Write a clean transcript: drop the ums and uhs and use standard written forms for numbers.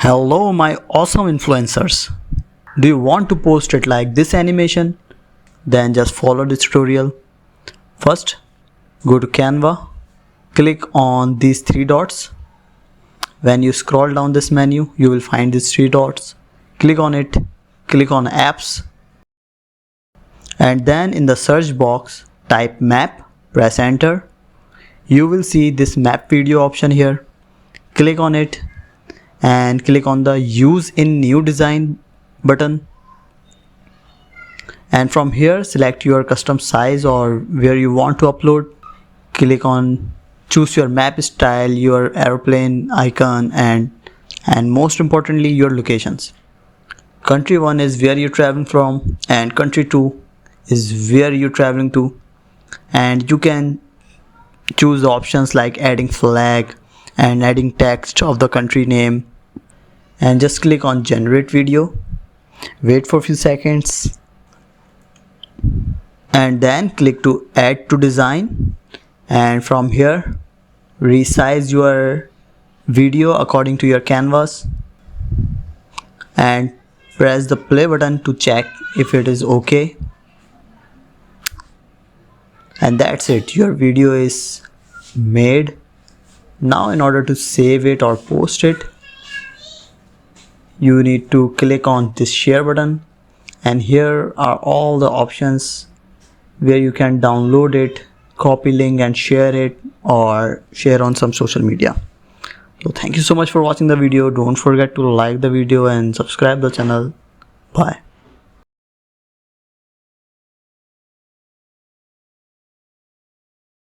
Hello my awesome influencers. Do you want to post it like this animation? Then just follow this tutorial. First, go to Canva, click on these three dots. When you scroll down this menu, you will find these three dots. Click on it, click on apps, and then in the search box, type map, press enter. You will see this map video option here. Click on it and click on the use in new design button, and from here select your custom size or where you want to upload. Click on choose your map style, your airplane icon, and most importantly your locations. Country 1 is where you're traveling from and country 2 is where you're traveling to, and you can choose the options like adding flag and adding text of the country name, and just click on generate video. Wait for a few seconds and then click to add to design, and from here resize your video according to your canvas and press the play button to check if it is okay. And that's it, your video is made. Now in order to save it or post it, you need to click on this share button, and here are all the options where you can download it, copy link and share it, or share on some social media. So thank you so much for watching the video. Don't forget to like the video and subscribe the channel. Bye.